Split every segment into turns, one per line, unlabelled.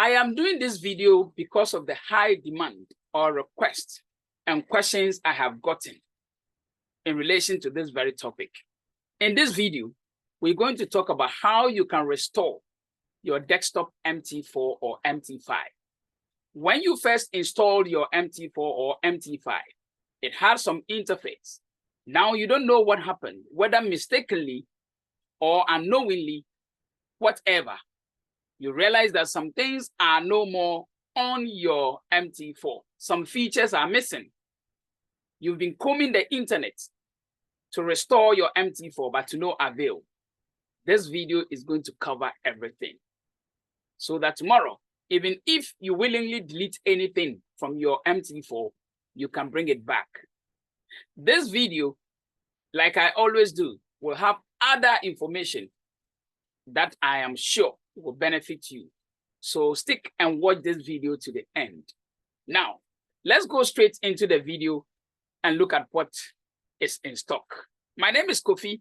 I am doing this video because of the high demand or request and questions I have gotten in relation to this very topic. In this video, we're going to talk about how you can restore your desktop MT4 or MT5. When you first installed your MT4 or MT5, it had some interface. Now you don't know what happened, whether mistakenly or unknowingly, whatever. You realize that some things are no more on your MT4. Some features are missing. You've been combing the internet to restore your MT4, but to no avail. This video is going to cover everything. So that tomorrow, even if you willingly delete anything from your MT4, you can bring it back. This video, like I always do, will have other information that I am sure will benefit you. So stick and watch this video to the end. Now, let's go straight into the video and look at what is in stock. My name is Kofi,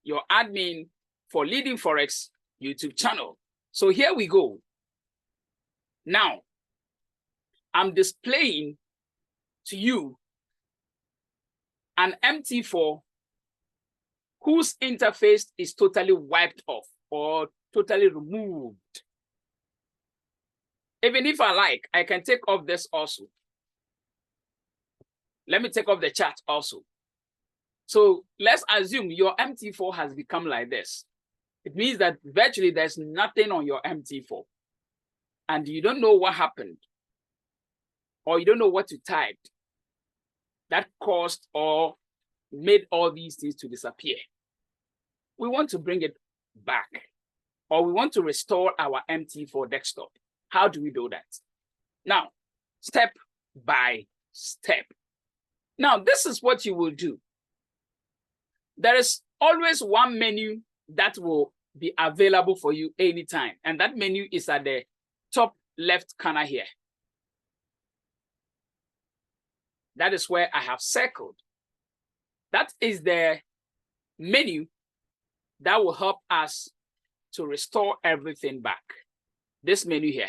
your admin for Leading Forex YouTube channel. So here we go. Now, I'm displaying to you an MT4 whose interface is totally wiped off or totally removed. Even if I like, I can take off this also. Let me take off the chart also. So let's assume your MT4 has become like this. It means that virtually there's nothing on your MT4 and you don't know what happened or you don't know what you typed that caused or made all these things to disappear. We want to bring it back, or we want to restore our MT4 desktop. How do we do that? Now, step by step. Now, this is what you will do. There is always one menu that will be available for you anytime, and that menu is at the top left corner here. That is where I have circled. That is the menu that will help us to restore everything back. This menu here.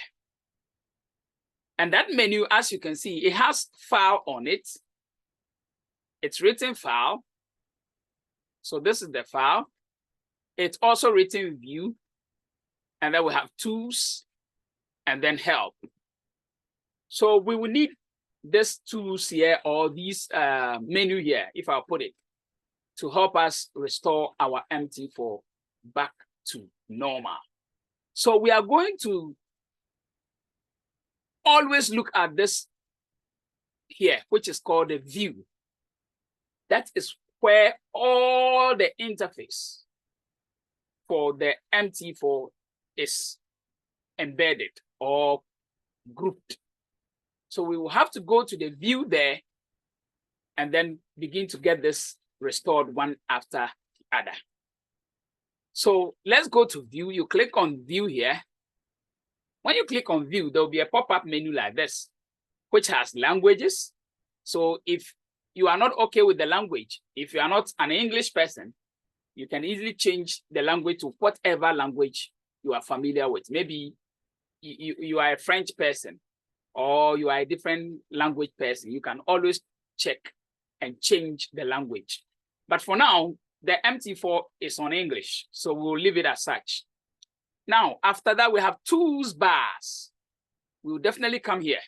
And that menu, as you can see, it has file on it. It's written file. So this is the file. It's also written view. And then we have tools and then help. So we will need this tools here or this menu here, if I'll put it, to help us restore our MT4 back to normal. So we are going to always look at this here, which is called the view. That is where all the interface for the MT4 is embedded or grouped. So we will have to go to the view there and then begin to get this restored one after the other. So let's go to view. You click on view here. When you click on view, there will be a pop-up menu like this, which has languages. So if you are not okay with the language, if you are not an English person, you can easily change the language to whatever language you are familiar with. Maybe you are a French person or you are a different language person. You can always check and change the language. But for now, the MT4 is on English, so we'll leave it as such. Now, after that, we have tools bars. We'll definitely come here.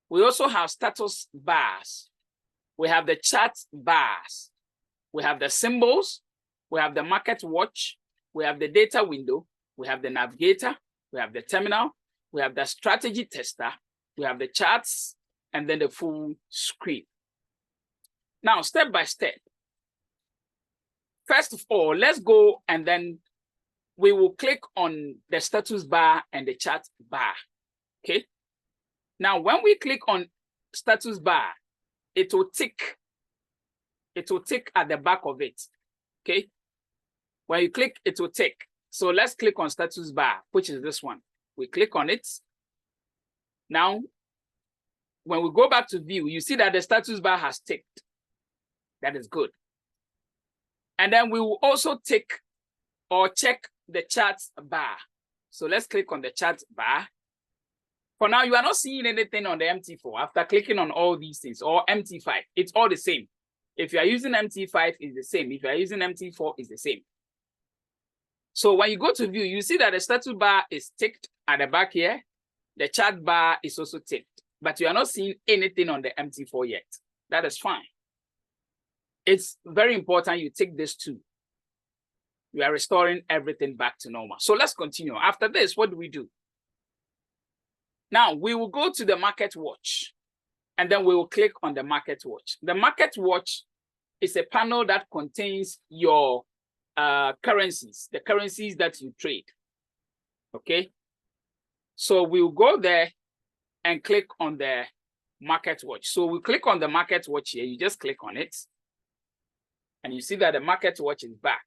We also have status bars. We have the chart bars. We have the symbols. We have the market watch. We have the data window. We have the navigator. We have the terminal. We have the strategy tester. We have the charts and then the full screen. Now, step by step. First of all, let's go and then we will click on the status bar and the chart bar, okay? Now, when we click on status bar, it will tick at the back of it, okay? When you click, it will tick. So let's click on status bar, which is this one. We click on it. Now, when we go back to view, you see that the status bar has ticked. That is good. And then we will also tick or check the chart bar. So let's click on the chart bar. For now, you are not seeing anything on the MT4 after clicking on all these things, or MT5. It's all the same. If you are using MT5, it's the same. If you are using MT4, it's the same. So when you go to view, you see that the status bar is ticked at the back here. The chart bar is also ticked, but you are not seeing anything on the MT4 yet. That is fine. It's very important you take this too. We are restoring everything back to normal. So let's continue. After this, what do we do? Now we will go to the market watch, and then we will click on the market watch. The market watch is a panel that contains your currencies, the currencies that you trade. Okay. So we'll go there and click on the market watch. So we click on the market watch here. You just click on it, and you see that the market watch is back.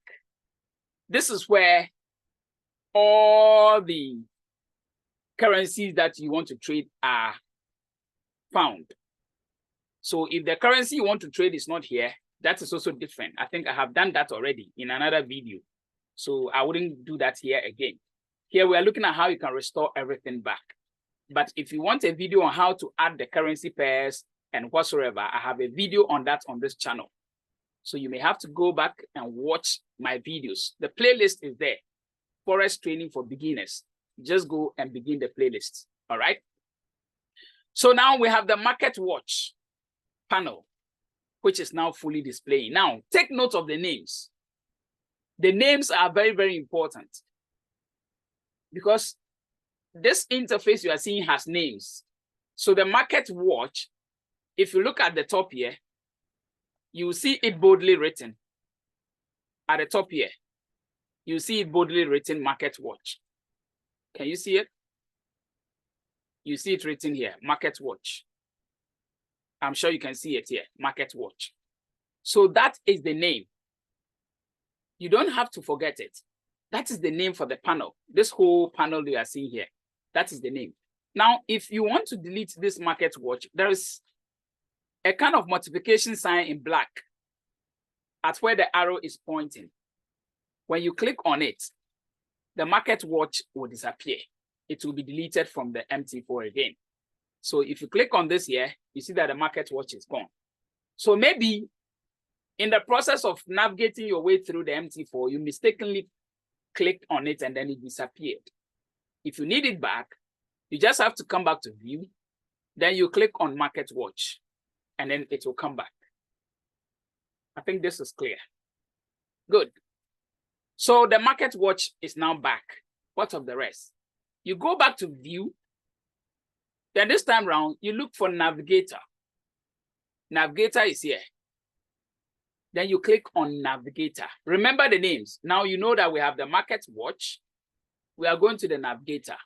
This is where all the currencies that you want to trade are found. So if the currency you want to trade is not here, that is also different. I think I have done that already in another video, so I wouldn't do that here again. Here we are looking at how you can restore everything back. But if you want a video on how to add the currency pairs and whatsoever, I have a video on that on this channel. So you may have to go back and watch my videos. The playlist is there. Forex training for beginners. Just go and begin the playlist. All right. So now we have the market watch panel, which is now fully displaying. Now take note of the names. The names are very, very important, because this interface you are seeing has names. So the market watch, if you look at the top here, you will see it boldly written. At the top here, you see it boldly written market watch. Can you see it? You see it written here, market watch. I'm sure you can see it here, market watch. So that is the name. You don't have to forget it. That is the name for the panel. This whole panel you are seeing here, that is the name. Now, if you want to delete this market watch, there is a kind of multiplication sign in black at where the arrow is pointing. When you click on it, the market watch will disappear. It will be deleted from the MT4 again. So if you click on this here, you see that the market watch is gone. So maybe in the process of navigating your way through the MT4, you mistakenly clicked on it and then it disappeared. If you need it back, you just have to come back to view. Then you click on market watch, and then it will come back. I think this is clear. Good. So the market watch is now back. What of the rest? You go back to view. Then this time around, you look for navigator. Navigator is here. Then you click on navigator. Remember the names. Now you know that we have the market watch. We are going to the navigator.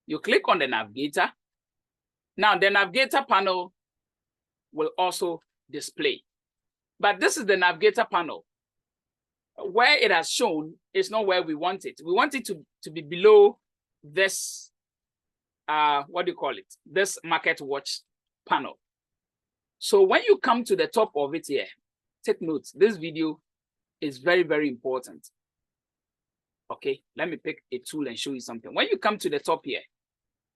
You click on the navigator. Now the navigator panel will also display. But this is the navigator panel. Where it has shown is not where we want it. We want it to be below this, what do you call it? This market watch panel. So when you come to the top of it here, take note, this video is very, very important. Okay, let me pick a tool and show you something. When you come to the top here,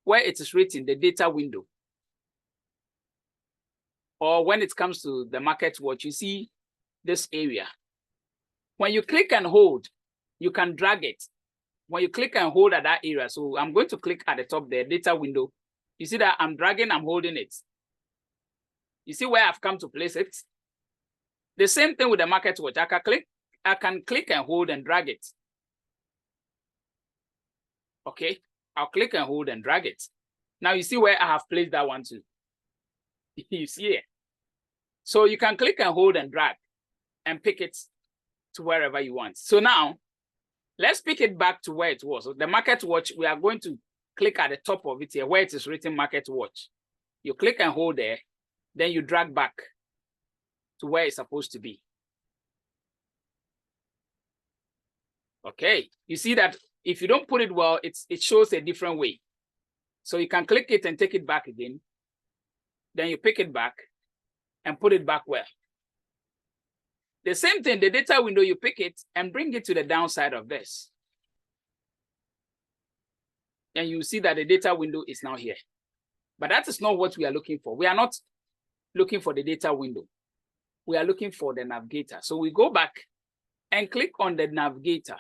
where it is written, the data window, or when it comes to the market watch, you see this area. When you click and hold, you can drag it. When you click and hold at that area, so I'm going to click at the top there, data window. You see that I'm dragging, I'm holding it. You see where I've come to place it? The same thing with the market watch. I can click and hold and drag it. Okay, I'll click and hold and drag it. Now you see where I have placed that one too. You see it. So you can click and hold and drag and pick it to wherever you want. So now let's pick it back to where it was. So the market watch, we are going to click at the top of it here where it is written market watch. You click and hold there, then you drag back to where it's supposed to be. Okay, you see that if you don't put it well, it shows a different way. So you can click it and take it back again. Then you pick it back and put it back well. The same thing, the data window, you pick it and bring it to the downside of this. and you see that the data window is now here. But that is not what we are looking for. We are not looking for the data window. We are looking for the navigator. So we go back and click on the navigator.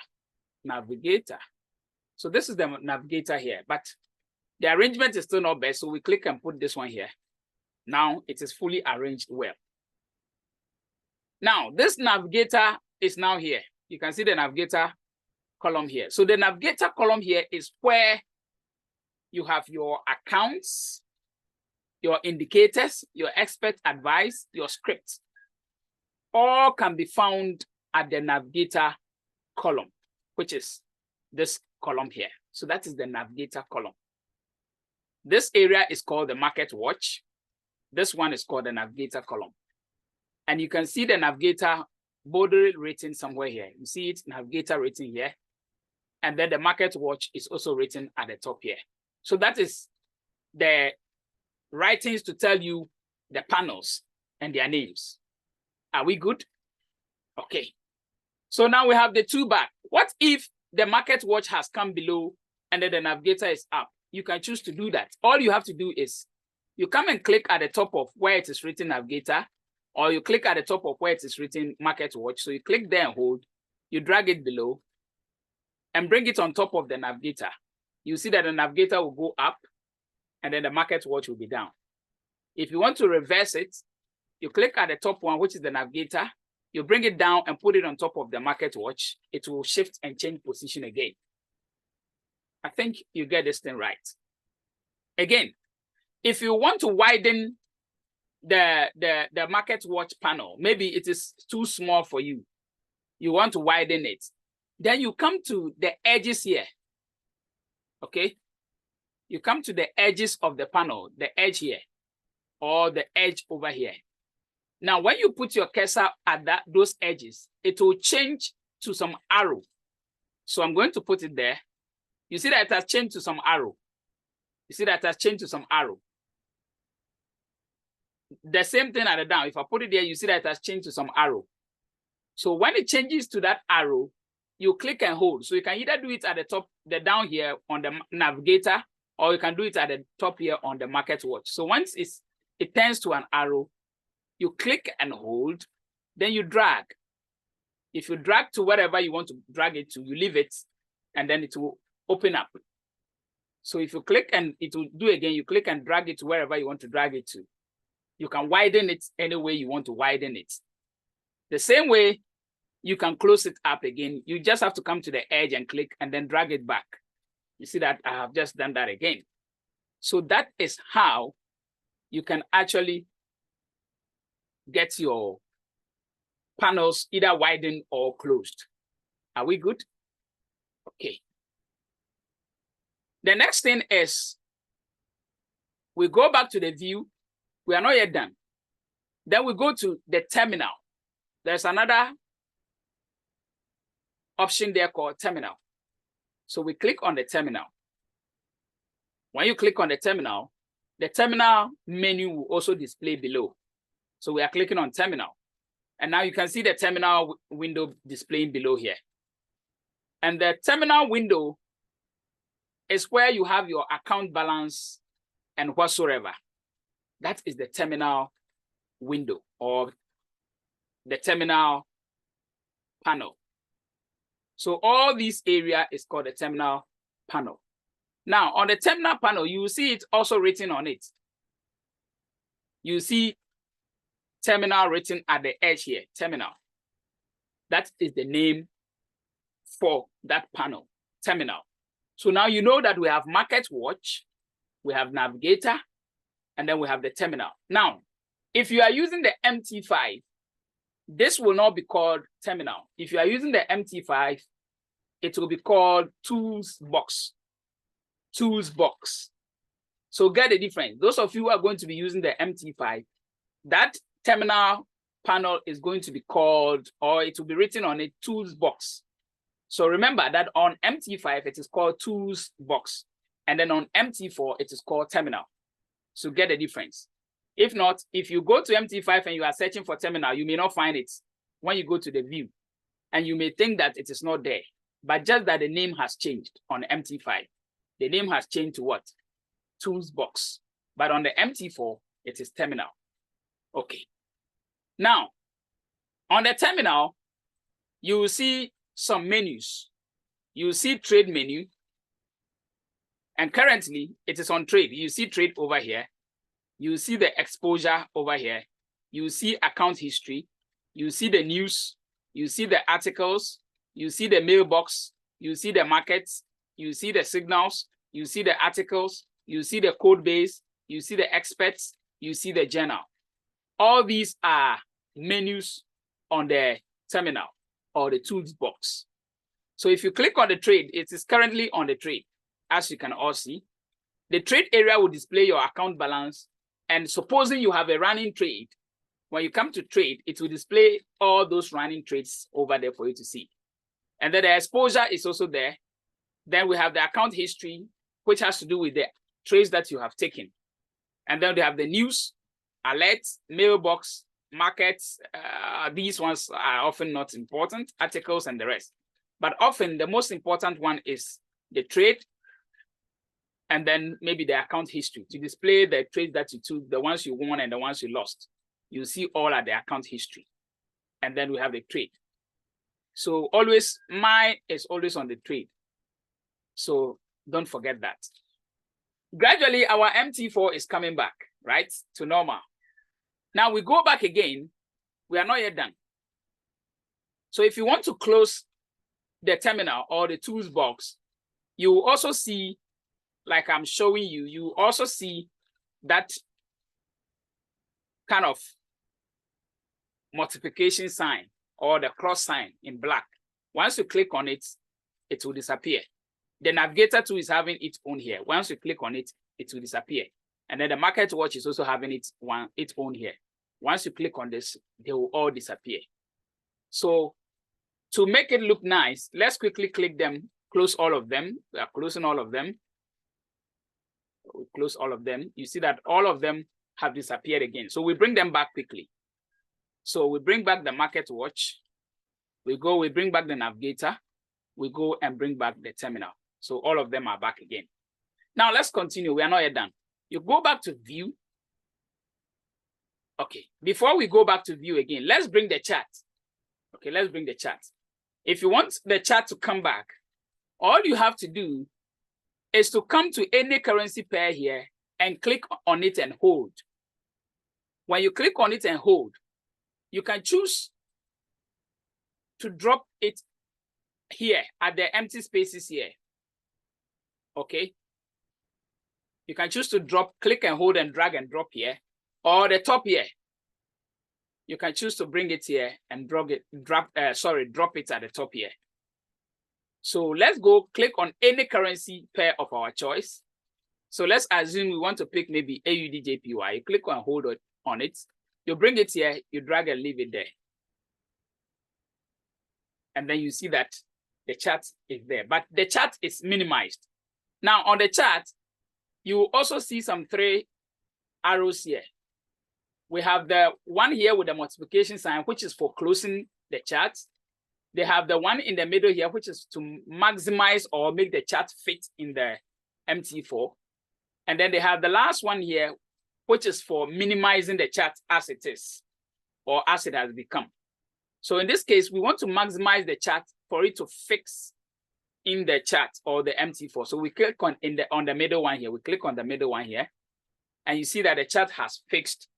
So this is the navigator here, but the arrangement is still not best. So we click and put this one here. Now it is fully arranged well. Now this navigator is now here. You can see the navigator column here. So the navigator column here is where you have your accounts, your indicators, your expert advice, your scripts. All can be found at the navigator column, which is this column here. So that is the navigator column. This area is called the market watch. This one is called the navigator column. And you can see the navigator boldly written somewhere here. You see it, navigator written here. And then the market watch is also written at the top here. So that is the writings to tell you the panels and their names. Are we good? Okay. So now we have the two back. What if the market watch has come below and then the navigator is up? You can choose to do that. All you have to do is you come and click at the top of where it is written navigator, or you click at the top of where it is written market watch. So you click there and hold, you drag it below and bring it on top of the navigator. You see that the navigator will go up and then the market watch will be down. If you want to reverse it, you click at the top one, which is the navigator, you bring it down and put it on top of the market watch. It will shift and change position again. I think you get this thing right. Again, if you want to widen the market watch panel, maybe it is too small for you, you want to widen it, then you come to the edges here. Okay, you come to the edges of the panel, the edge here, or the edge over here. Now, when you put your cursor at those edges, it will change to some arrow. So I'm going to put it there. You see that it has changed to some arrow. You see that it has changed to some arrow. The same thing at the down. If I put it there, you see that it has changed to some arrow. So when it changes to that arrow, you click and hold. So you can either do it at the top, the down here on the navigator, or you can do it at the top here on the market watch. So once it turns to an arrow, you click and hold, then you drag. If you drag to wherever you want to drag it to, you leave it, and then it will open up. So if you click and it will do again, you click and drag it to wherever you want to drag it to. You can widen it any way you want to widen it. The same way, you can close it up again. You just have to come to the edge and click and then drag it back. You see that I have just done that again. So that is how you can actually get your panels either widened or closed. Are we good? Okay. The next thing is we go back to the view. We are not yet done. Then we go to the terminal. There's another option there called terminal. So we click on the terminal. When you click on the terminal menu will also display below. So we are clicking on terminal. And now you can see the terminal window displaying below here. And the terminal window is where you have your account balance and whatsoever. That is the terminal window or the terminal panel. So all this area is called the terminal panel. Now on the terminal panel, you will see it also written on it. You see terminal written at the edge here, terminal. That is the name for that panel, terminal. So now you know that we have market watch, we have navigator, and then we have the terminal. Now, if you are using the MT5, this will not be called terminal. If you are using the MT5, it will be called tools box. Tools box. So get the difference. Those of you who are going to be using the MT5, that terminal panel is going to be called, or it will be written on it, tools box. So remember that on MT5, it is called tools box. And then on MT4, it is called terminal. So get the difference. If not, if you go to MT5 and you are searching for terminal, you may not find it when you go to the view. And you may think that it is not there, but just that the name has changed on MT5. The name has changed to what? Tools box. But on the MT4, it is terminal. Okay. Now, on the terminal, you will see some menus. You will see trade menu. And currently, it is on trade. You see trade over here. You see the exposure over here. You see account history. You see the news. You see the articles. You see the mailbox. You see the markets. You see the signals. You see the articles. You see the code base. You see the experts. You see the journal. All these are menus on the terminal or the tools box. So if you click on the trade, it is currently on the trade. As you can all see, the trade area will display your account balance. And supposing you have a running trade, when you come to trade, it will display all those running trades over there for you to see. And then the exposure is also there. Then we have the account history, which has to do with the trades that you have taken. And then they have the news, alerts, mailbox, markets. These ones are often not important, articles and the rest. But often the most important one is the trade, and then maybe the account history to display the trades that you took, the ones you won and the ones you lost. You see all at the account history. And then we have the trade. So always, mine is always on the trade. So don't forget that. Gradually, our MT4 is coming back, right, to normal. Now we go back again. We are not yet done. So if you want to close the terminal or the tools box, you will also see, like I'm showing you, you also see that kind of multiplication sign or the cross sign in black. Once you click on it, it will disappear. The navigator too is having its own here. Once you click on it, it will disappear. And then the market watch is also having its own here. Once you click on this, they will all disappear. So to make it look nice, let's quickly click them, close all of them. We are closing all of them. We close all of them. You see that all of them have disappeared again. So we bring them back quickly. So we bring back the market watch. We bring back the navigator. We go and bring back the terminal. So all of them are back again. Now let's continue. We are not yet done. You go back to view. Okay, before we go back to view again, let's bring the chart. Okay, let's bring the chart. If you want the chart to come back, all you have to do is to come to any currency pair here and click on it and hold. When you click on it and hold, you can choose to drop it here at the empty spaces here. Okay. You can choose to drop, click and hold and drag and drop here, or the top here. You can choose to bring it here and drop it at the top here. So let's go click on any currency pair of our choice. So let's assume we want to pick maybe AUDJPY. You click and hold on it. You bring it here, you drag and leave it there. And then you see that the chart is there, but the chart is minimized. Now on the chart, you will also see some 3 arrows here. We have the one here with the multiplication sign, which is for closing the chart. They have the one in the middle here, which is to maximize or make the chart fit in the MT4. And then they have the last one here, which is for minimizing the chart as it is, or as it has become. So in this case, we want to maximize the chart for it to fix in the chart or the MT4. So we click on the middle one here. We click on the middle one here, and you see that the chart has fixed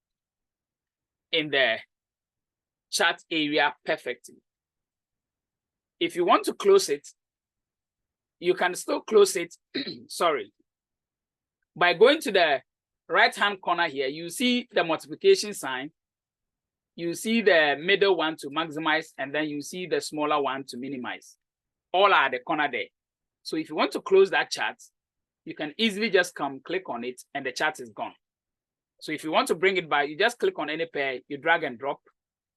in the chart area perfectly. If you want to close it, you can still close it, sorry, by going to the right-hand corner here. You see the multiplication sign. You see the middle one to maximize, and then you see the smaller one to minimize. All are at the corner there. So if you want to close that chart, you can easily just come click on it and the chart is gone. So if you want to bring it back, you just click on any pair, you drag and drop,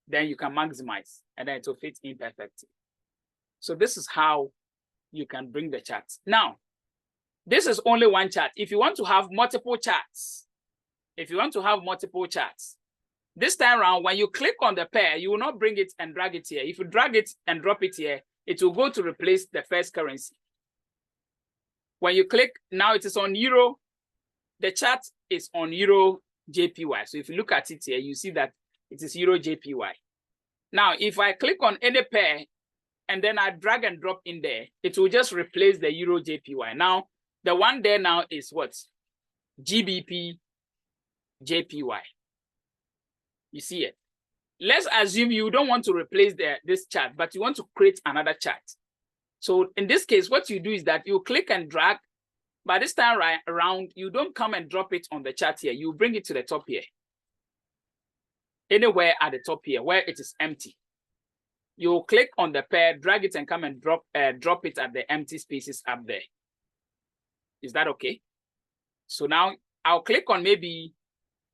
then you can maximize, and then it will fit in perfectly. So this is how you can bring the chart. Now, this is only one chart. If you want to have multiple charts, this time around, when you click on the pair, you will not bring it and drag it here. If you drag it and drop it here, it will go to replace the first currency. When you click, now it is on Euro. The chart is on Euro JPY. So if you look at it here, you see that it is Euro JPY. Now, if I click on any pair and then I drag and drop in there, it will just replace the Euro JPY. Now, the one there now is what? GBP JPY. You see it? Let's assume you don't want to replace this chart, but you want to create another chart. So in this case, what you do is that you click and drag. By this time around, you don't come and drop it on the chart here. You bring it to the top here. Anywhere at the top here where it is empty. You click on the pair, drag it and come and drop it at the empty spaces up there. Is that okay? So now I'll click on maybe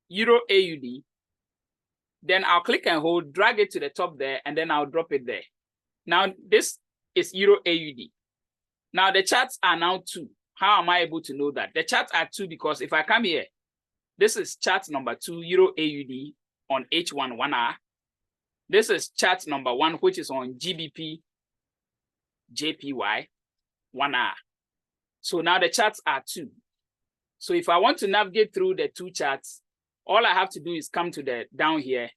Euro AUD. Then I'll click and hold, drag it to the top there, and then I'll drop it there. Now this is Euro AUD. Now the charts are now 2. How am I able to know that? The charts are 2 because if I come here, this is chart number 2, Euro AUD on H1 1 hour. This is chart number 1, which is on GBP JPY 1 hour. So now the charts are 2. So if I want to navigate through the 2 charts, all I have to do is come to the down here.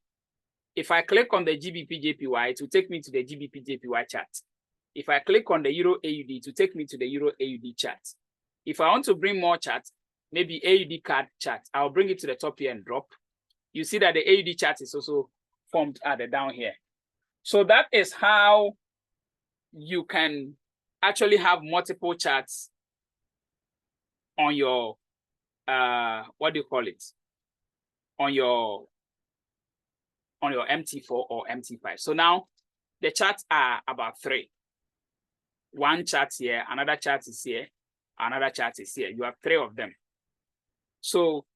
If I click on the GBP JPY, it will take me to the GBP JPY chart. If I click on the Euro AUD, it will take me to the Euro AUD chart. If I want to bring more charts, maybe AUD card chart, I'll bring it to the top here and drop. You see that the AUD chart is also formed at the down here. So that is how you can actually have multiple charts on your, what do you call it? On your MT4 or MT5. So now the charts are about 3. One chart here, another chart is here, another chart is here. You have 3 of them. So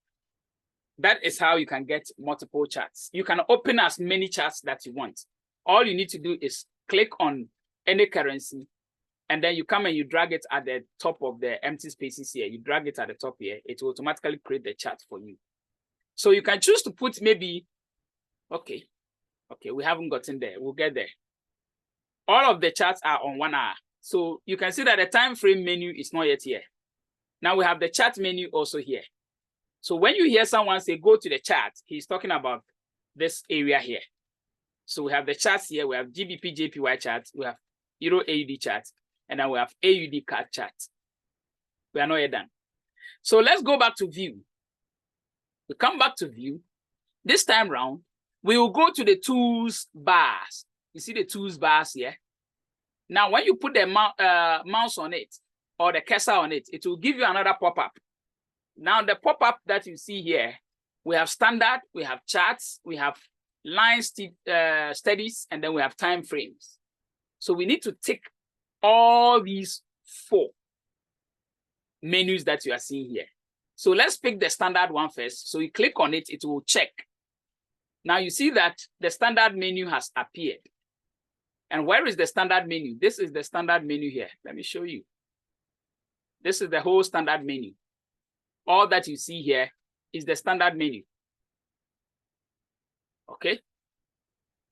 that is how you can get multiple charts. You can open as many charts that you want. All you need to do is click on any currency, and then you come and you drag it at the top of the empty spaces here. You drag it at the top here. It will automatically create the chart for you. So you can choose to put maybe, okay, we haven't gotten there. We'll get there. All of the charts are on 1 hour. So you can see that the time frame menu is not yet here. Now we have the chart menu also here. So when you hear someone say, go to the chart, he's talking about this area here. So we have the charts here. We have GBP JPY chart. We have Euro AUD chart. And then we have AUD card chart. We are not yet done. So let's go back to view. We come back to view. This time round, we will go to the tools bars. You see the tools bars here? Now, when you put the mouse on it or the cursor on it, it will give you another pop-up. Now, the pop-up that you see here, we have standard, we have charts, we have line studies, and then we have time frames. So we need to tick all these 4 menus that you are seeing here. So let's pick the standard one first. So you click on it, it will check. Now you see that the standard menu has appeared. And where is the standard menu? This is the standard menu here. Let me show you. This is the whole standard menu. All that you see here is the standard menu. Okay.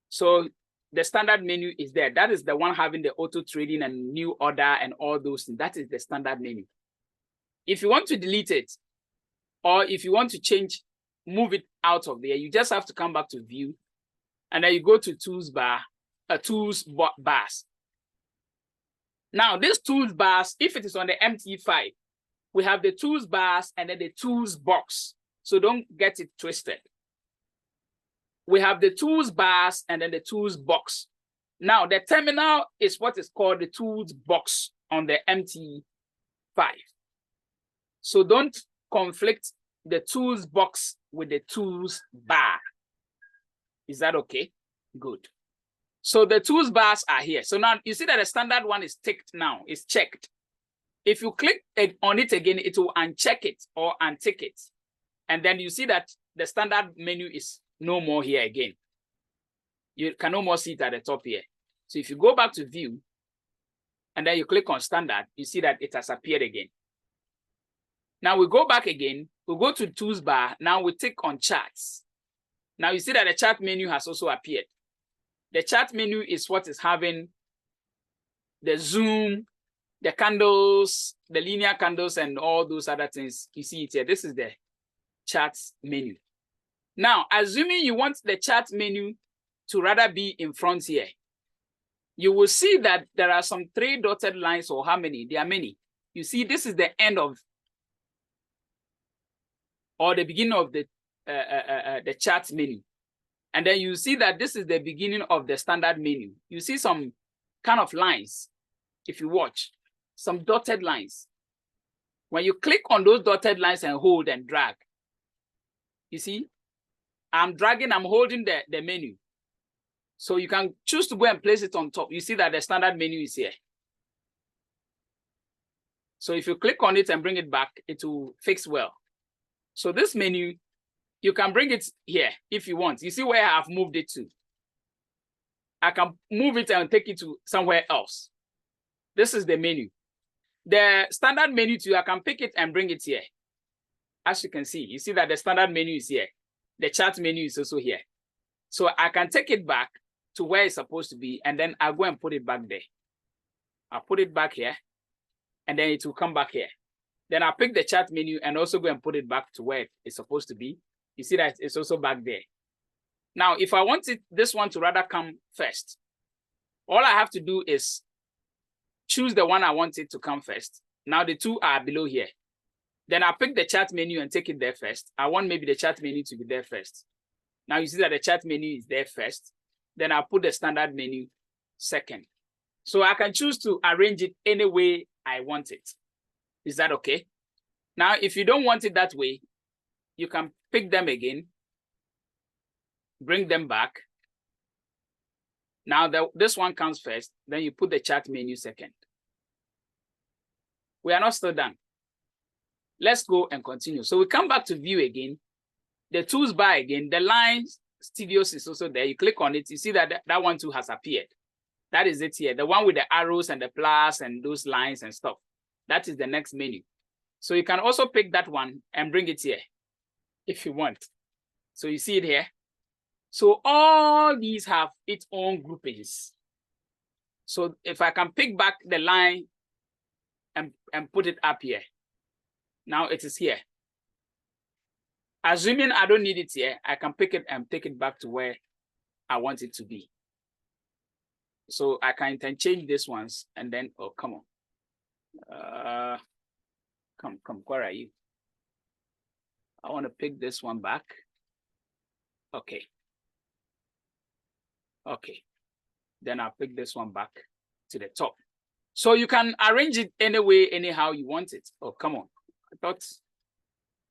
So the standard menu is there. That is the one having the auto trading and new order and all those things. That is the standard menu. If you want to delete it, or if you want to change, move it out of there, you just have to come back to view, and then you go to tools bar, tools bars. Now, this tools bars, if it is on the MT5, we have the tools bars and then the tools box. So don't get it twisted. We have the tools bars and then the tools box. Now, the terminal is what is called the tools box on the MT5. So don't conflict the tools box with the tools bar. Is that okay? Good. So the tools bars are here. So now you see that the standard one is ticked now, it's checked. If you click on it again, it will uncheck it or untick it. And then you see that the standard menu is no more here again. You can no more see it at the top here. So if you go back to view, and then you click on standard, you see that it has appeared again. Now we go back again, we go to tools bar, now we tick on charts. Now you see that the chart menu has also appeared. The chart menu is what is having the zoom, the candles, the linear candles and all those other things, you see it here. This is the chart menu. Now, assuming you want the chart menu to rather be in front here, you will see that there are some 3 dotted lines, or how many? There are many. You see, this is the end of, or the beginning of the chart menu. And then you see that this is the beginning of the standard menu. You see some kind of lines, if you watch, some dotted lines. When you click on those dotted lines and hold and drag, you see, I'm dragging, I'm holding the menu. So you can choose to go and place it on top. You see that the standard menu is here. So if you click on it and bring it back, it will fix well. So this menu, you can bring it here if you want. You see where I've moved it to. I can move it and take it to somewhere else. This is the menu. The standard menu too, I can pick it and bring it here. As you can see, you see that the standard menu is here. The chart menu is also here. So I can take it back to where it's supposed to be, and then I'll go and put it back there. I'll put it back here, and then it will come back here. Then I'll pick the chart menu and also go and put it back to where it's supposed to be. You see that it's also back there. Now, if I want this one to rather come first, all I have to do is choose the one I want it to come first. Now the 2 are below here. Then I'll pick the chart menu and take it there first. I want maybe the chart menu to be there first. Now you see that the chart menu is there first. Then I'll put the standard menu second. So I can choose to arrange it any way I want it. Is that okay? Now, if you don't want it that way, you can pick them again, bring them back. Now this one comes first, then you put the chart menu second. We are not still done. Let's go and continue. So we come back to view again, the tools bar again, the lines studios is also there. You click on it, you see that that one too has appeared. That is it here. The one with the arrows and the plus and those lines and stuff. That is the next menu. So you can also pick that one and bring it here if you want. So you see it here. So all these have its own groupings. So if I can pick back the line and put it up here, now it is here. Assuming I don't need it here, I can pick it and take it back to where I want it to be. So I can interchange these ones and then, oh, come on. Come, where are you? I want to pick this one back. Okay. Okay. Then I'll pick this one back to the top. So you can arrange it any way, anyhow you want it. Oh, come on. I thought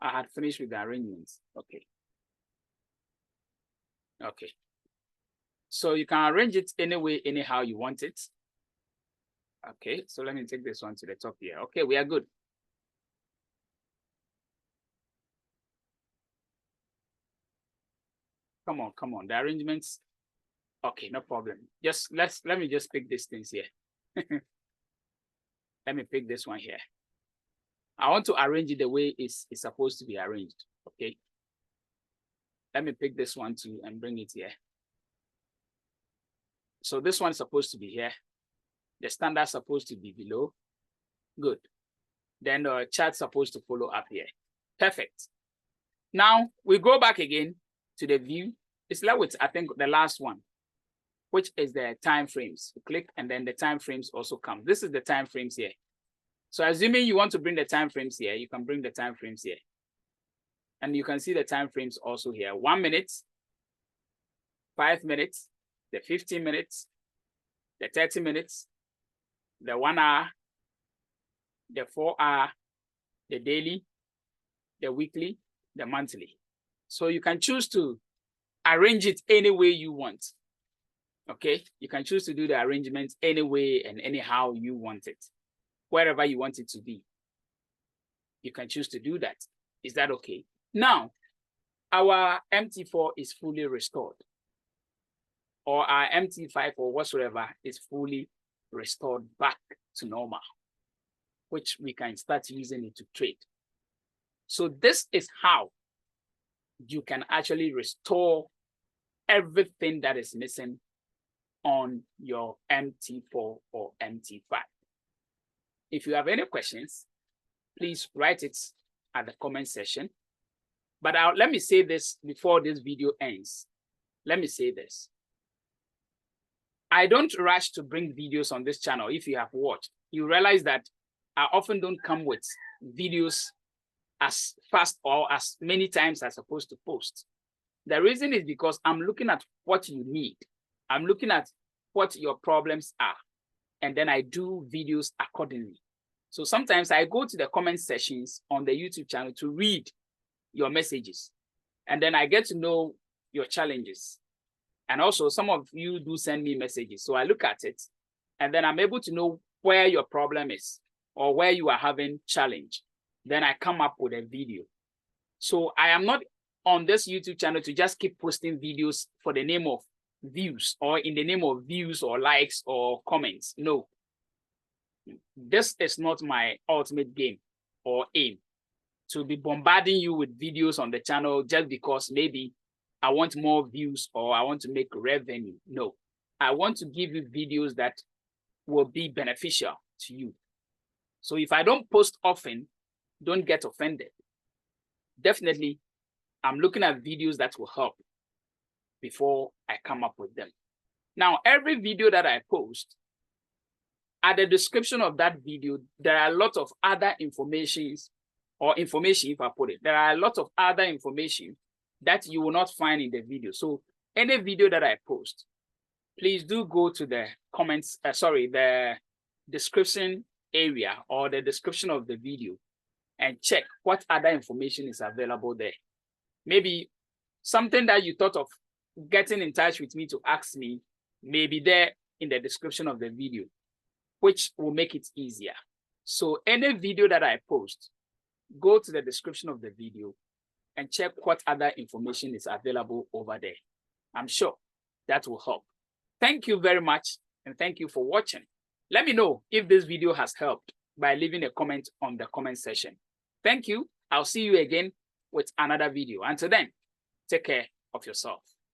I had finished with the arrangements. Okay. Okay. So you can arrange it any way, anyhow you want it. Okay, so let me take this one to the top here. Okay, we are good. Come on, come on. The arrangements. Okay, no problem. Let me just pick these things here. Let me pick this one here. I want to arrange it the way it's supposed to be arranged. Okay. Let me pick this one too and bring it here. So this one's supposed to be here. The standard's supposed to be below. Good. Then the chart's supposed to follow up here. Perfect. Now we go back again to the view. It's like with, I think, the last one, which is the time frames. You click and then the time frames also come. This is the time frames here. So assuming you want to bring the time frames here, you can bring the time frames here. And you can see the time frames also here. 1 minute, 5 minutes, the 15 minutes, the 30 minutes, the 1 hour, the 4 hour, the daily, the weekly, the monthly. So you can choose to arrange it any way you want. Okay, you can choose to do the arrangement any way and anyhow you want it, wherever you want it to be. You can choose to do that. Is that okay? Now, our MT4 is fully restored, or our MT5 or whatsoever is fully restored back to normal, which we can start using it to trade. So this is how you can actually restore everything that is missing on your MT4 or MT5. If you have any questions, please write it at the comment section. But let me say this before this video ends. Let me say this. I don't rush to bring videos on this channel. If you have watched, you realize that I often don't come with videos as fast or as many times as I'm supposed to post. The reason is because I'm looking at what you need. I'm looking at what your problems are, and then I do videos accordingly. So sometimes I go to the comment sections on the YouTube channel to read your messages, and then I get to know your challenges. And also some of you do send me messages. So I look at it, and then I'm able to know where your problem is or where you are having challenge. Then I come up with a video. So I am not on this YouTube channel to just keep posting videos for the name of views or in the name of views or likes or comments. No, this is not my ultimate game or aim, to be bombarding you with videos on the channel just because maybe I want more views or I want to make revenue. No, I want to give you videos that will be beneficial to you. So if I don't post often, don't get offended. Definitely, I'm looking at videos that will help before I come up with them. Now, every video that I post, at the description of that video, there are a lot of other information, if I put it, there are a lot of other information that you will not find in the video. So any video that I post, please do go to the comments, the description area or the description of the video and check what other information is available there. Maybe something that you thought of getting in touch with me to ask me may be there in the description of the video, which will make it easier. So any video that I post, go to the description of the video and check what other information is available over there. I'm sure that will help. Thank you very much, and thank you for watching. Let me know if this video has helped by leaving a comment on the comment section. Thank you. I'll see you again with another video. Until then, take care of yourself.